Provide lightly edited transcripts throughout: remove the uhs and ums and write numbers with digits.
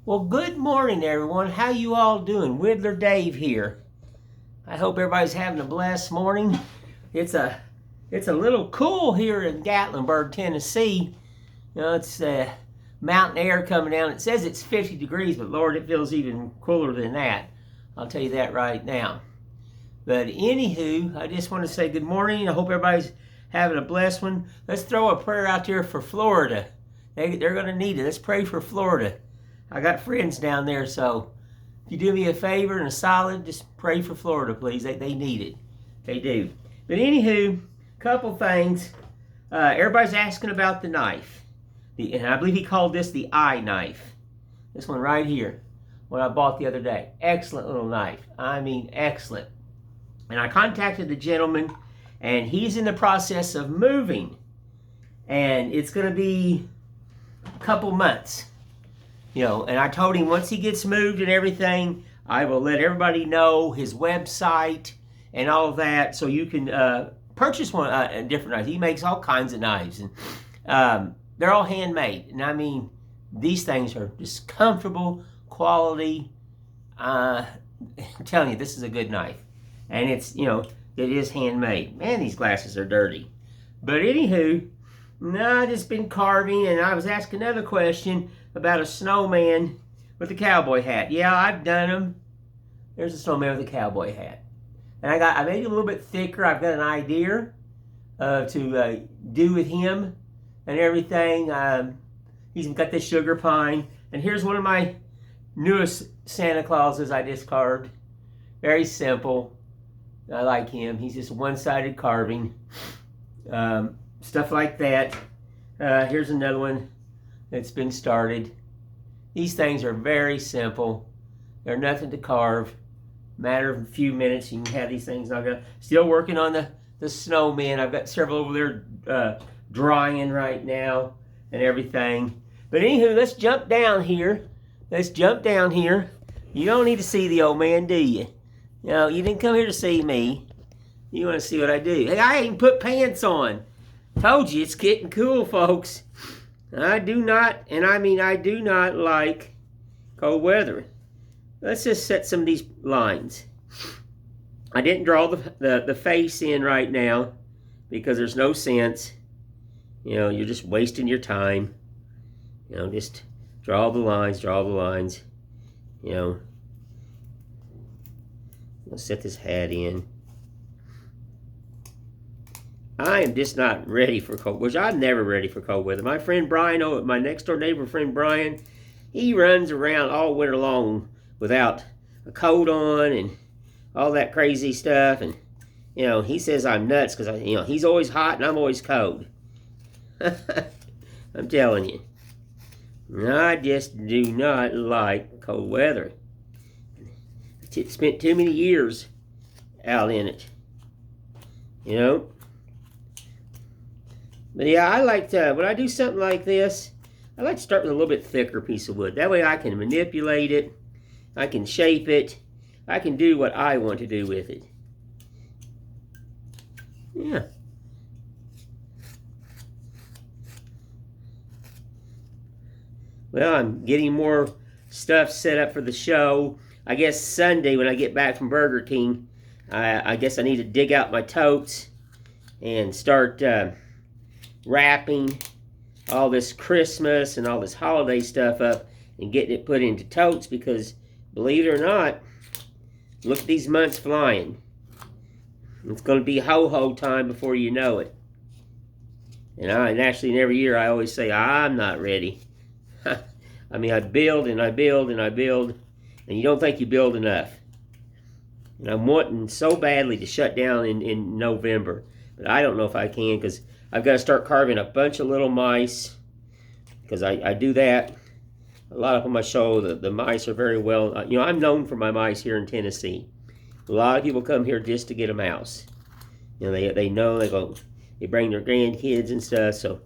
Well, good morning, everyone. How you all doing? Whittler Dave here. I hope everybody's having a blessed morning. It's a little cool here in Gatlinburg, Tennessee. You know, it's mountain air coming down. It says it's 50 degrees, but Lord, it feels even cooler than that. I'll tell you that right now. But anywho, I just want to say good morning. I hope everybody's having a blessed one. Let's throw a prayer out there for Florida. They're going to need it. Let's pray for Florida. I got friends down there, so if you do me a favor and a solid, just pray for Florida, please. They need it. They do. But anywho, couple things. Everybody's asking about the knife. And I believe he called this the eye knife. This one right here, what I bought the other day. Excellent little knife. I mean, excellent. And I contacted the gentleman, and he's in the process of moving. And it's going to be a couple months. You know, and I told him once he gets moved and everything, I will let everybody know his website and all of that, so you can purchase one different knives. He makes all kinds of knives, and they're all handmade. And I mean, these things are just comfortable, quality. I'm telling you, this is a good knife, and it's, you know, it is handmade. Man, these glasses are dirty. But anywho, no, I just been carving, and I was asked another question about a snowman with a cowboy hat. Yeah, I've done them. There's a snowman with a cowboy hat. And I made it a little bit thicker. I've got an idea to do with him and everything. He's got this sugar pine. And here's one of my newest Santa Clauses I just carved. Very simple. I like him. He's just one-sided carving. Stuff like that. Here's another one that's been started. These things are very simple. They're nothing to carve. Matter of a few minutes, you can have these things knocked out. Still working on the snowman. I've got several over there drying right now and everything. But anywho, let's jump down here. Let's jump down here. You don't need to see the old man, do you? No, you didn't come here to see me. You want to see what I do. Hey, I ain't put pants on. Told you, it's getting cool, folks. I do not, and I mean I do not like cold weather. Let's just set some of these lines. I didn't draw the face in right now because there's no sense. You know, you're just wasting your time. You know, just draw the lines, draw the lines. You know, let's set this hat in. I am just not ready for cold, which I'm never ready for cold weather. My friend Brian, my next door neighbor friend Brian, he runs around all winter long without a coat on and all that crazy stuff. And, you know, he says I'm nuts because, you know, he's always hot and I'm always cold. I'm telling you. I just do not like cold weather. I spent too many years out in it. You know? But yeah, I like to, when I do something like this, I like to start with a little bit thicker piece of wood. That way I can manipulate it, I can shape it, I can do what I want to do with it. Yeah. Well, I'm getting more stuff set up for the show. I guess Sunday when I get back from Burger King, I guess I need to dig out my totes and start wrapping all this Christmas and all this holiday stuff up and getting it put into totes, because believe it or not, look at these months flying. It's going to be ho-ho time before you know it. And actually every year I always say I'm not ready. I mean, I build and I build and I build, and you don't think you build enough. And I'm wanting so badly to shut down in November, but I don't know if I can, because I've got to start carving a bunch of little mice, because I do that. A lot of them I show, the mice are very well, you know, I'm known for my mice here in Tennessee. A lot of people come here just to get a mouse. You know, they know, they bring their grandkids and stuff, so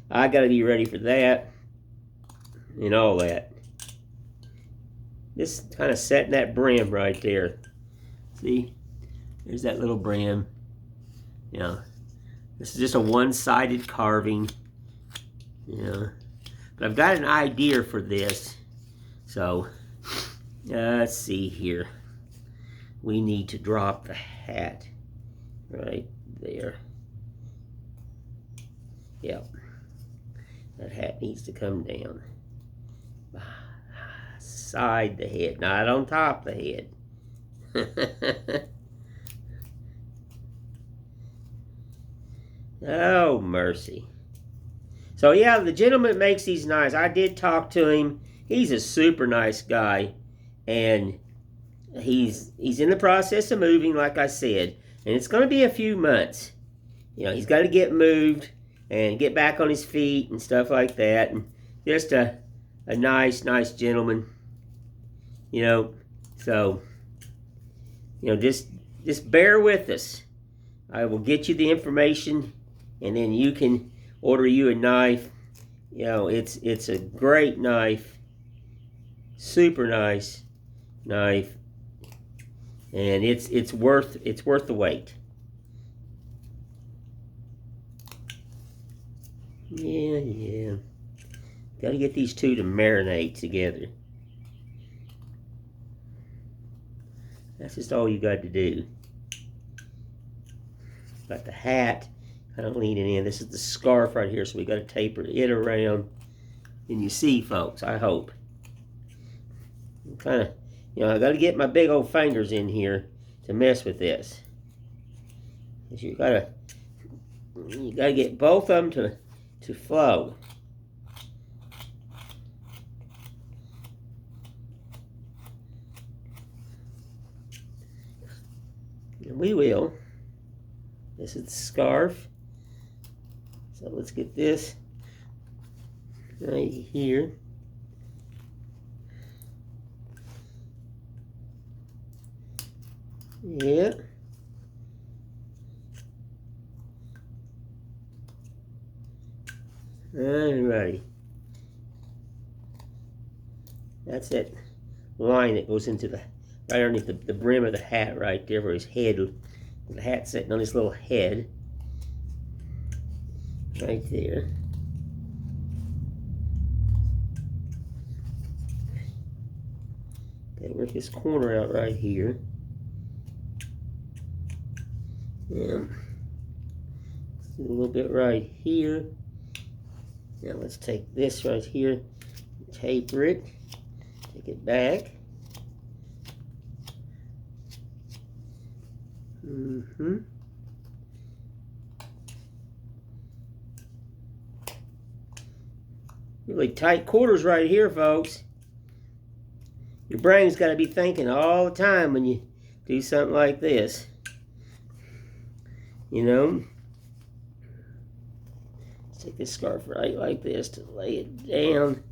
I got to be ready for that and all that. Just kind of setting that brim right there. See, there's that little brim. You know, this is just a one-sided carving. You know, but I've got an idea for this. So, let's see here. We need to drop the hat right there. Yep. That hat needs to come down. Side the head, not on top of the head. Oh, mercy. So yeah, the gentleman makes these knives. I did talk to him. He's a super nice guy. And he's in the process of moving, like I said. And it's going to be a few months. You know, he's got to get moved and get back on his feet and stuff like that. And just a nice gentleman. You know, so, you know, just bear with us. I will get you the information, and then you can order you a knife. You know, it's a great knife, super nice knife, and it's worth the wait. Yeah. Got to get these two to marinate together. That's just all you got to do. Got the hat. I don't lean it in. This is the scarf right here, so we got to taper it around. And you see, folks, I hope. I'm kind of, you know, I got to get my big old fingers in here to mess with this. You got to get both of them to flow. And we will. This is the scarf. So let's get this right here. Yeah. Alrighty. That's that line that goes into the right underneath the brim of the hat right there where his head, the hat sitting on his little head. Right there. Okay, work this corner out right here. Yeah. Let's do a little bit right here. Now let's take this right here, taper it, take it back. Really tight quarters right here, folks. Your brain's got to be thinking all the time when you do something like this. You know? Let's take this scarf right like this to lay it down.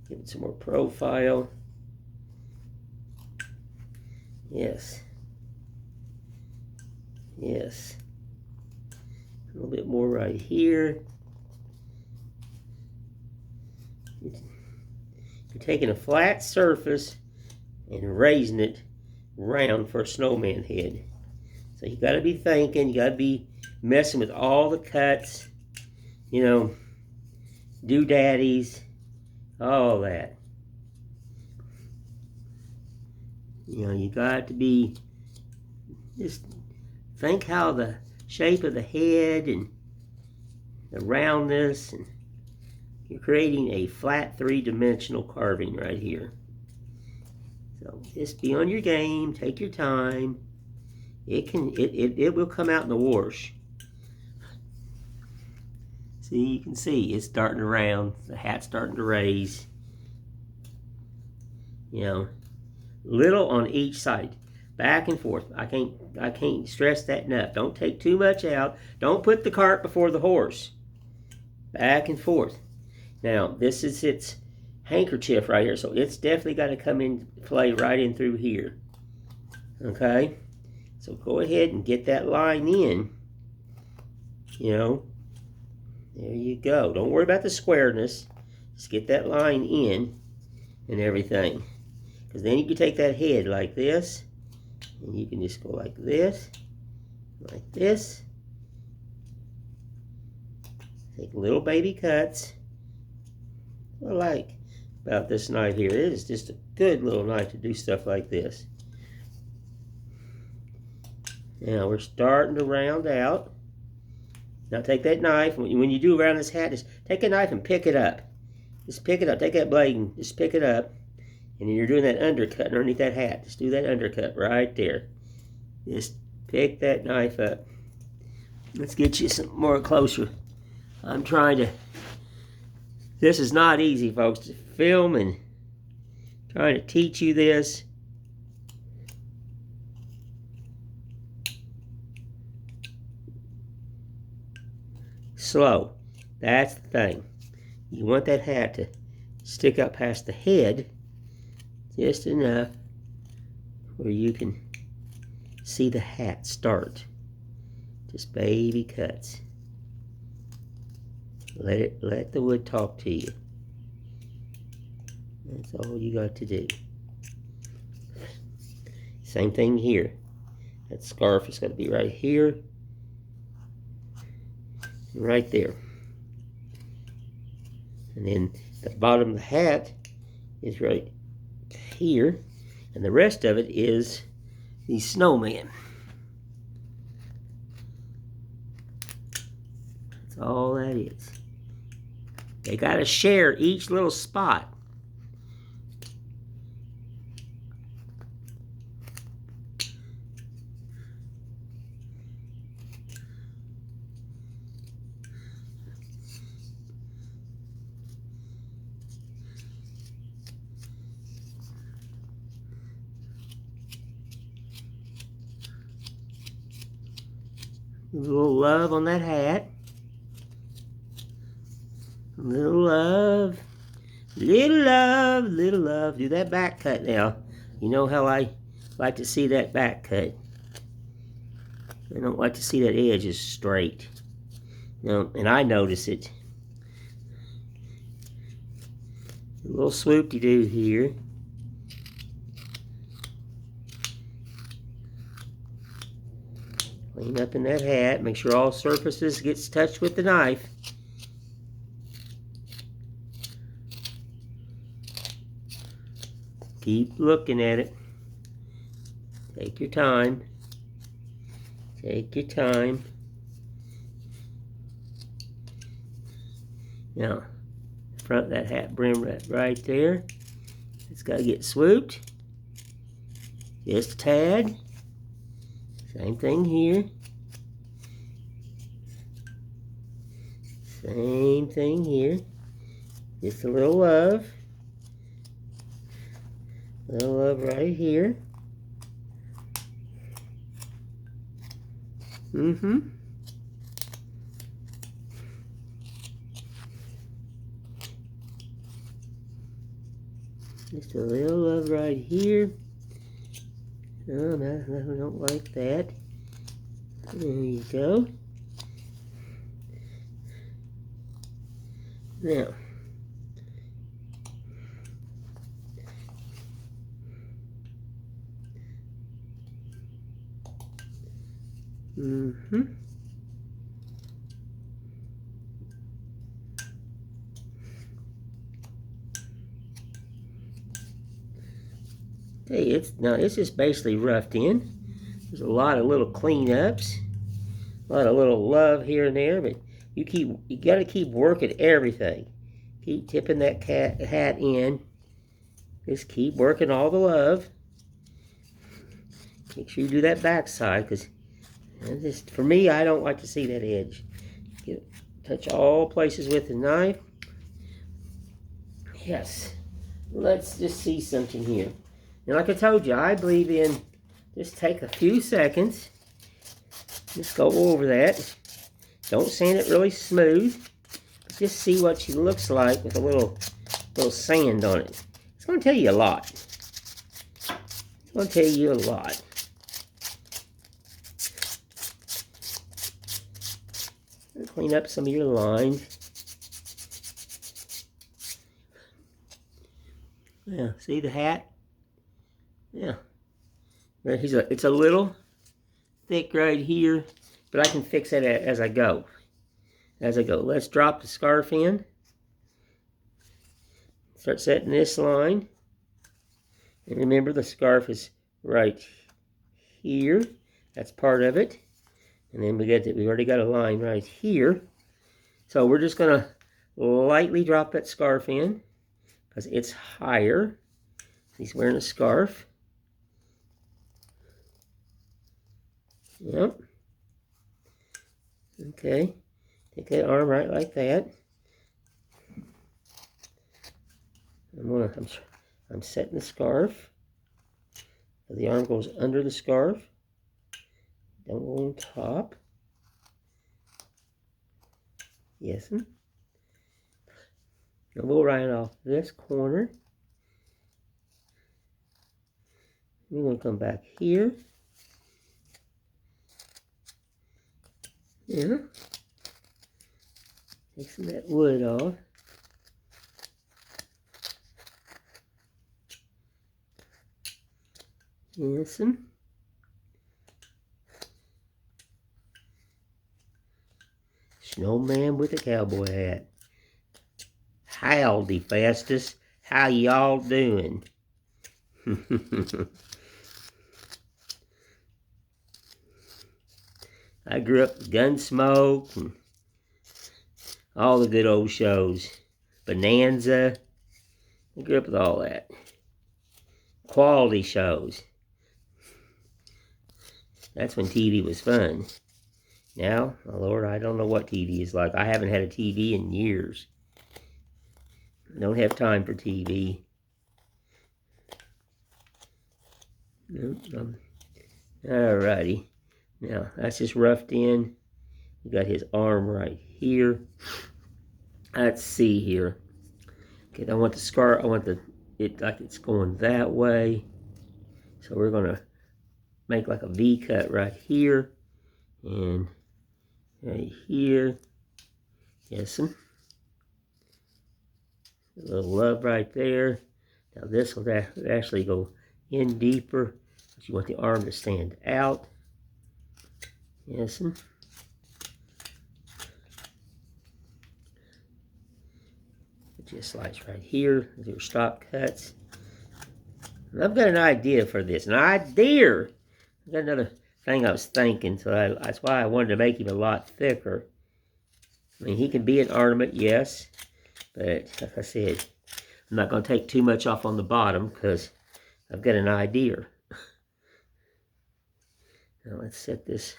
Give it some more profile. Yes. Yes. A little bit more right here. You're taking a flat surface and raising it round for a snowman head. So you got to be thinking, you got to be messing with all the cuts, you know, doodaddies, all that. You know, you got to be, just think how the shape of the head and the roundness, and you're creating a flat three-dimensional carving right here. So just be on your game, take your time. It will come out in the wash. See, you can see it's starting to round, the hat's starting to raise. You know, little on each side, back and forth. I can't stress that enough. Don't take too much out. Don't put the cart before the horse. Back and forth. Now, this is its handkerchief right here, so it's definitely got to come in play right in through here. Okay? So go ahead and get that line in. You know, there you go. Don't worry about the squareness. Just get that line in and everything. Because then you can take that head like this, and you can just go like this, like this. Take little baby cuts. Like about this knife here. It is just a good little knife to do stuff like this. Now we're starting to round out. Now take that knife, when you do around this hat, just take a knife and pick it up. Just pick it up, take that blade and just pick it up. And then you're doing that undercut underneath that hat. Just do that undercut right there. Just pick that knife up. Let's get you some more closer. I'm trying to, this is not easy, folks, to film and trying to teach you this. Slow. That's the thing. You want that hat to stick up past the head just enough where you can see the hat start. Just baby cuts. Let the wood talk to you. That's all you got to do. Same thing here. That scarf is going to be right here. Right there. And then the bottom of the hat is right here. And the rest of it is the snowman. That's all that is. They got to share each little spot. A little love on that hat. A little love. Little love, little love. Do that back cut now. You know how I like to see that back cut. I don't like to see that edge is straight. No, and I notice it. A little swoop-de-doo here. Clean up in that hat. Make sure all surfaces gets touched with the knife. Keep looking at it. Take your time. Take your time. Now, front of that hat brim right there. It's got to get swooped. Just a tad. Same thing here. Same thing here. Just a little love. Little love right here. Just a little love right here. No, I don't like that. There you go. Now, hey, it's just basically roughed in. There's a lot of little cleanups, a lot of little love here and there, but you got to keep working everything. Keep tipping that hat in. Just keep working all the love. Make sure you do that back side, because for me, I don't like to see that edge. Touch all places with the knife. Yes. Let's just see something here. And like I told you, I believe in just take a few seconds. Just go over that. Don't sand it really smooth. Just see what she looks like with a little sand on it. It's going to tell you a lot. It's going to tell you a lot. Clean up some of your lines. Yeah, see the hat? Yeah. It's a little thick right here, but I can fix that as I go. Let's drop the scarf in. start setting this line. And remember, the scarf is right here. That's part of it. And then we already got a line right here. So we're just gonna lightly drop that scarf in because it's higher. He's wearing a scarf. Yep. Okay. Take that arm right like that. I'm setting the scarf. So the arm goes under the scarf. Don't go on top. Yes. And we'll right off this corner. We're going to come back here. Yeah. Take some of that wood off. Yes. Snowman with a cowboy hat. Howdy, fastest. How y'all doing? I grew up with Gunsmoke and all the good old shows. Bonanza. I grew up with all that. Quality shows. That's when TV was fun. Now, oh Lord, I don't know what TV is like. I haven't had a TV in years. I don't have time for TV. Alrighty. Now, that's just roughed in. We got his arm right here. Let's see here. Okay, I want the scar. I want it like it's going that way. So we're gonna make like a V cut right here and right here. Yes, a little love right there. Now this will actually go in deeper. But you want the arm to stand out. Yes. It just slides right here. There's your stop cuts. And I've got an idea for this. An idea! I've got another thing I was thinking, so that's why I wanted to make him a lot thicker. I mean, he can be an ornament, yes. But, like I said, I'm not going to take too much off on the bottom because I've got an idea. Now let's set this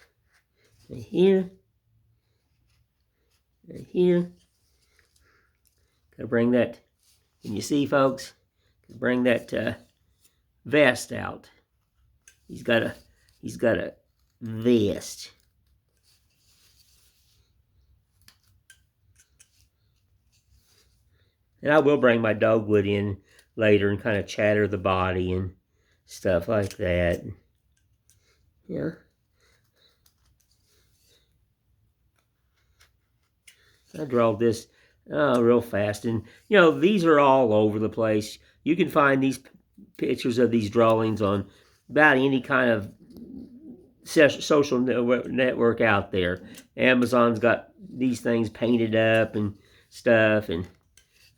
right here. Right here. Gotta bring that, can you see, folks? Bring that vest out. He's got a vest. And I will bring my dogwood in later and kind of chatter the body and stuff like that. Yeah. I draw this real fast. And, you know, these are all over the place. You can find these pictures of these drawings on about any kind of social network out there. Amazon's got these things painted up and stuff. And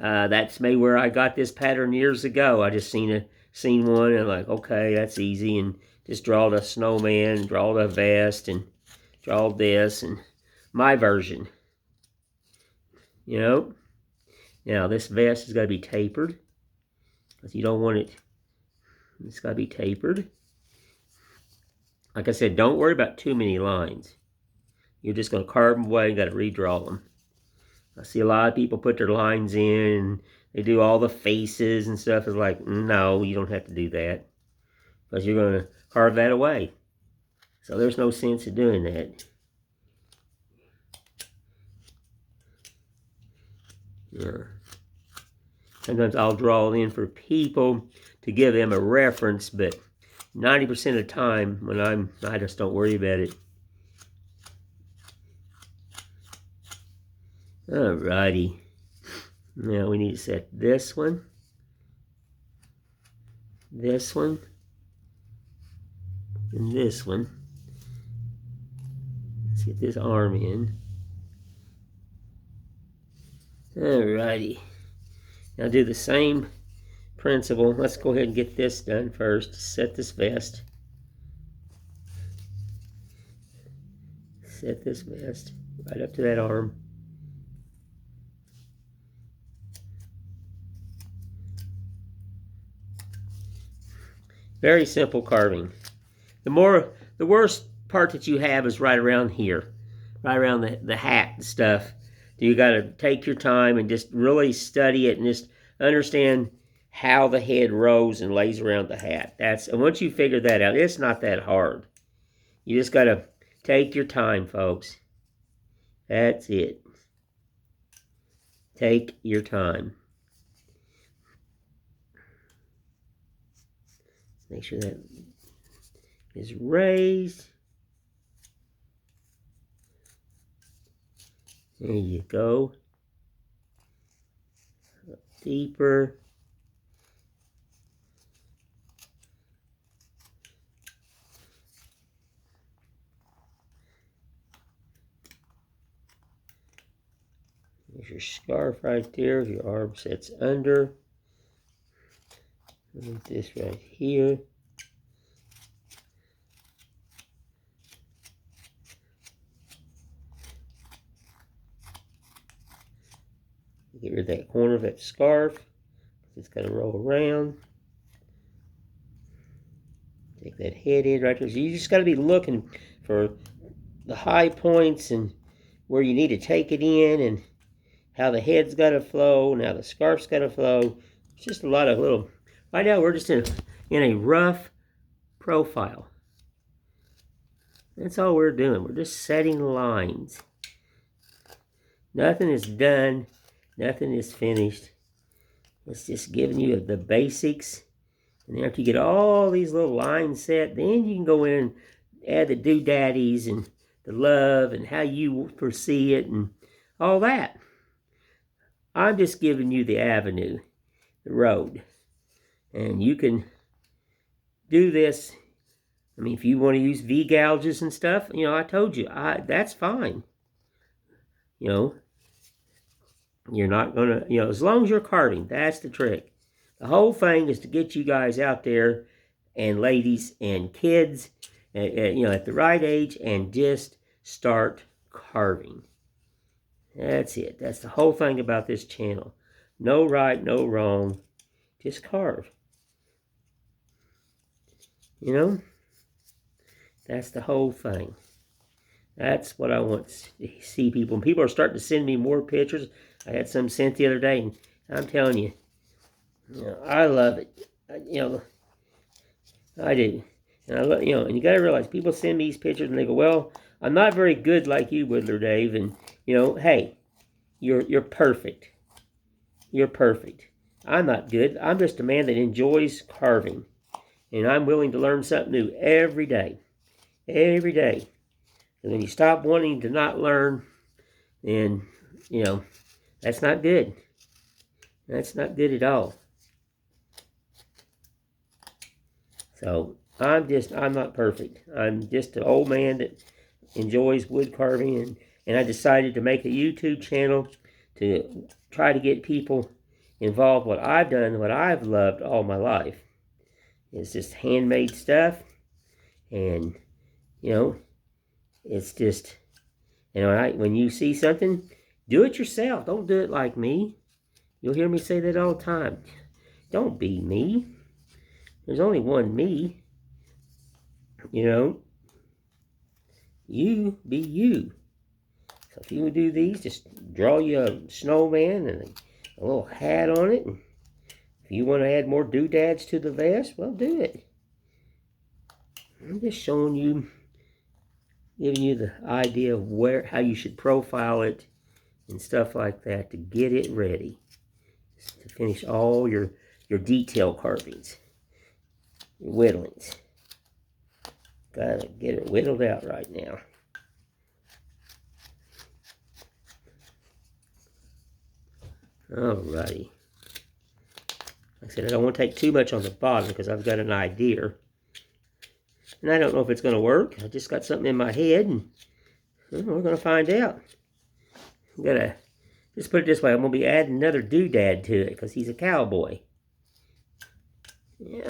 that's maybe where I got this pattern years ago. I just seen one and like, okay, that's easy. And just draw the snowman, draw the vest, and draw this. And my version. You know, now this vest has got to be tapered because you don't want it, it's got to be tapered. Like I said, don't worry about too many lines. You're just going to carve them away and got to redraw them. I see a lot of people put their lines in, and they do all the faces and stuff. It's like, no, you don't have to do that because you're going to carve that away. So there's no sense in doing that. Yeah. Sometimes I'll draw in for people to give them a reference, but 90% of the time when I just don't worry about it. Alrighty. Now we need to set this one, and this one. Let's get this arm in. Alrighty. Now do the same principle. Let's go ahead and get this done first. Set this vest. Set this vest right up to that arm. Very simple carving. The worst part that you have is right around here, right around the hat and stuff. You got to take your time and just really study it and just understand how the head rows and lays around the hat. And once you figure that out, it's not that hard. You just got to take your time, folks. That's it. Take your time. Make sure that is raised. There you go. Deeper. There's your scarf right there. Your arm sits under. Put this right here. Get rid of that corner of that scarf. It's going to roll around. Take that head in right there. So you just got to be looking for the high points and where you need to take it in and how the head's got to flow and how the scarf's got to flow. It's just a lot of little... Right now we're just in a rough profile. That's all we're doing. We're just setting lines. Nothing is done. Nothing is finished. It's just giving you the basics. And after you get all these little lines set, then you can go in and add the doodaddies and the love and how you foresee it and all that. I'm just giving you the avenue, the road. And you can do this. I mean, if you want to use V-gouges and stuff, I told you, that's fine. You're not going to, as long as you're carving, that's the trick. The whole thing is to get you guys out there, and ladies and kids, at the right age, and just start carving. That's it. That's the whole thing about this channel. No right, no wrong. Just carve. That's the whole thing. That's what I want to see people. And people are starting to send me more pictures. I had some sent the other day, and I'm telling you, I love it. I do. And and you got to realize people send me these pictures and they go, "Well, I'm not very good like you, Whittler Dave." And hey, you're perfect. You're perfect. I'm not good. I'm just a man that enjoys carving, and I'm willing to learn something new every day. Every day. And when you stop wanting to not learn, then that's not good. That's not good at all. So I'm not perfect. I'm just an old man that enjoys wood carving, and I decided to make a YouTube channel to try to get people involved. What I've done, what I've loved all my life, is just handmade stuff, and it's just when you see something, do it yourself. Don't do it like me. You'll hear me say that all the time. Don't be me. There's only one me. You be you. So if you would do these, just draw you a snowman and a little hat on it. And if you want to add more doodads to the vest, well, do it. I'm just showing you, giving you the idea of how you should profile it and stuff like that to get it ready to finish all your detail carvings, your whittlings. Gotta get it whittled out right now. Alrighty. Like I said, I don't want to take too much on the bottom because I've got an idea. And I don't know if it's going to work. I just got something in my head, and we're going to find out. Got to Just put it this way, I'm going to be adding another doodad to it because he's a cowboy. Yeah.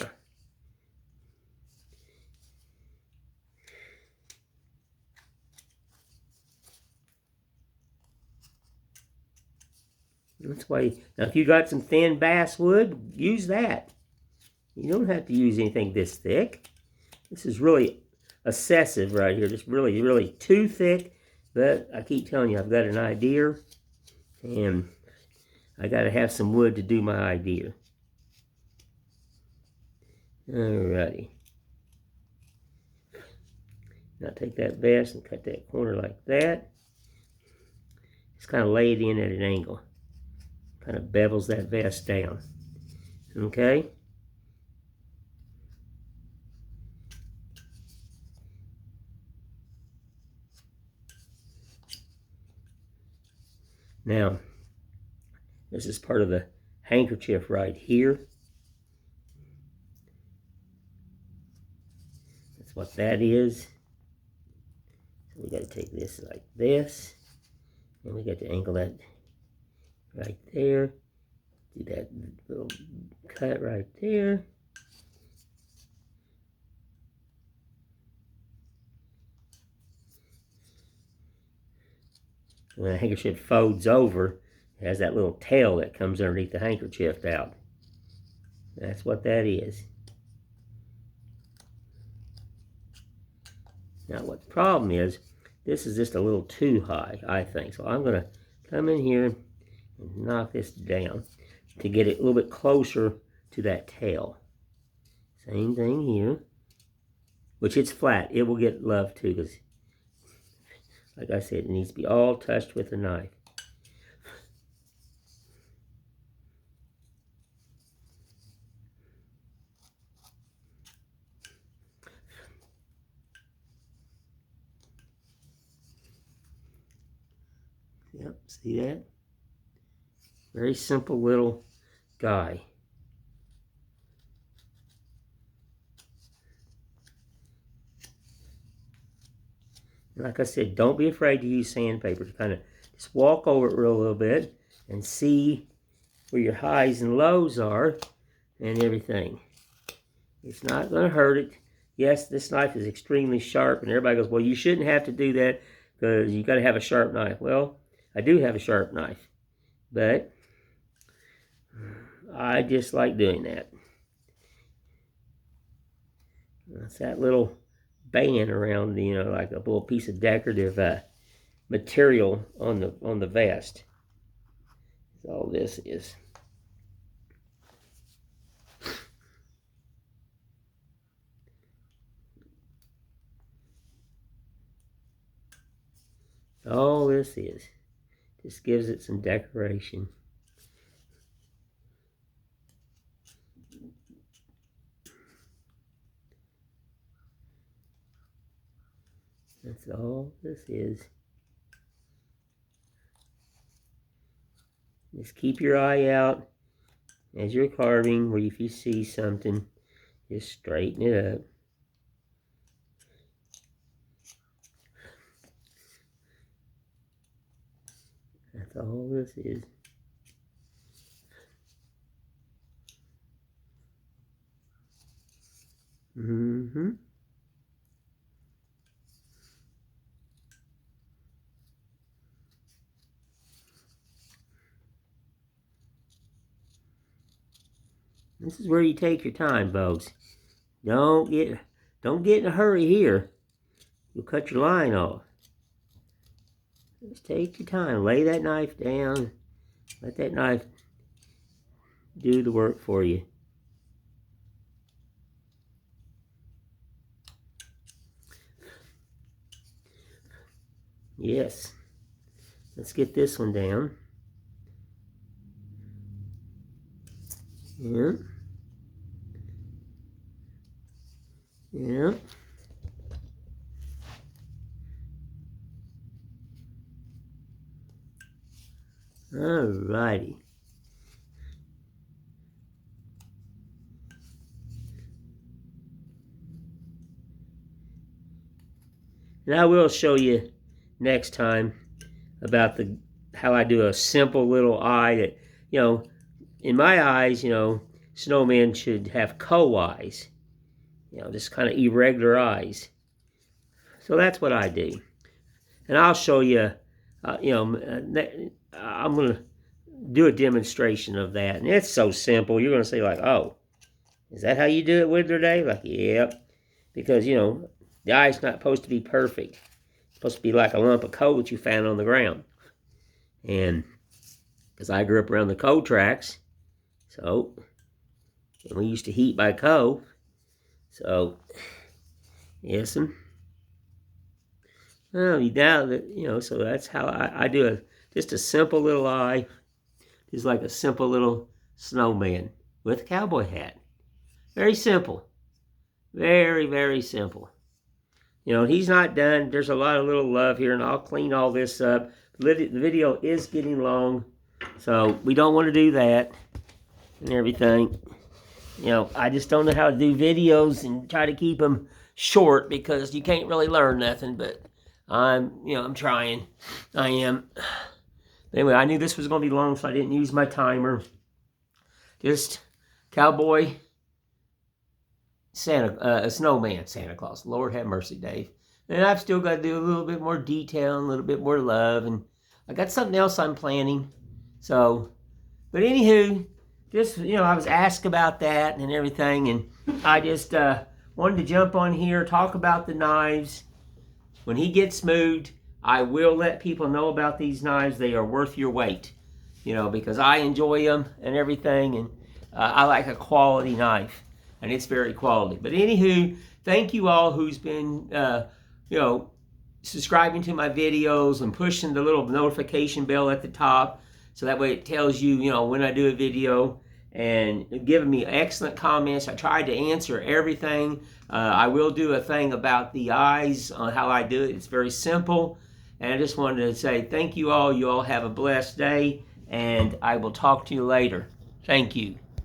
That's why, now if you got some thin basswood, use that. You don't have to use anything this thick. This is really excessive right here. Just really, really too thick. But I keep telling you, I've got an idea. And I got to have some wood to do my idea. Alrighty. Now take that vest and cut that corner like that. Just kind of lay it in at an angle. Kind of bevels that vest down. Okay? Now, this is part of the handkerchief right here. That's what that is. So we got to take this like this. And we got to angle that right there. Do that little cut right there. When the handkerchief folds over, it has that little tail that comes underneath the handkerchief out. That's what that is. Now what the problem is, this is just a little too high, I think. So I'm going to come in here and knock this down to get it a little bit closer to that tail. Same thing here. Which it's flat. It will get love too, because like I said, it needs to be all touched with a knife. Yep, see that? Very simple little guy. Like I said, don't be afraid to use sandpaper. To kind of just walk over it a little bit and see where your highs and lows are and everything. It's not going to hurt it. Yes, this knife is extremely sharp, and everybody goes, well, you shouldn't have to do that because you got to have a sharp knife. Well, I do have a sharp knife, but I just like doing that. That's that little band around, like a little piece of decorative material on the vest. That's all this is. All this is. Just gives it some decoration. That's all this is. Just keep your eye out as you're carving, where if you see something, just straighten it up. That's all this is. Mm-hmm. This is where you take your time, folks. Don't get in a hurry here. You'll cut your line off. Just take your time. Lay that knife down. Let that knife do the work for you. Yes. Let's get this one down. Yeah. Yeah. Alrighty. And I will show you next time about the how I do a simple little eye that, in my eyes, snowmen should have eyes, just kind of irregular eyes. So that's what I do. And I'll show you, I'm going to do a demonstration of that. And it's so simple. You're going to say like, oh, is that how you do it, Whittler Dave? Like, yep. Because, the eye's not supposed to be perfect. It's supposed to be like a lump of coal that you found on the ground. And because I grew up around the coal tracks, so, and we used to heat by coal. So, yes, and well, now that, so that's how I do just a simple little eye. Just like a simple little snowman with a cowboy hat. Very simple. Very, very simple. He's not done. There's a lot of little love here, and I'll clean all this up. The video is getting long, so we don't want to do that and everything. I just don't know how to do videos and try to keep them short because you can't really learn nothing, but I'm trying. I am. Anyway, I knew this was going to be long, so I didn't use my timer. Just cowboy, a snowman, Santa Claus. Lord have mercy, Dave. And I've still got to do a little bit more detail and a little bit more love. And I got something else I'm planning. So, but anywho, just, I was asked about that and everything. And I just wanted to jump on here, talk about the knives. When he gets moved, I will let people know about these knives. They are worth your weight, because I enjoy them and everything. And I like a quality knife. And it's very quality. But anywho, thank you all who's been, subscribing to my videos and pushing the little notification bell at the top. So that way it tells you, when I do a video, and giving me excellent comments. I tried to answer everything. I will do a thing about the eyes on how I do it. It's very simple. And I just wanted to say thank you all. You all have a blessed day. And I will talk to you later. Thank you.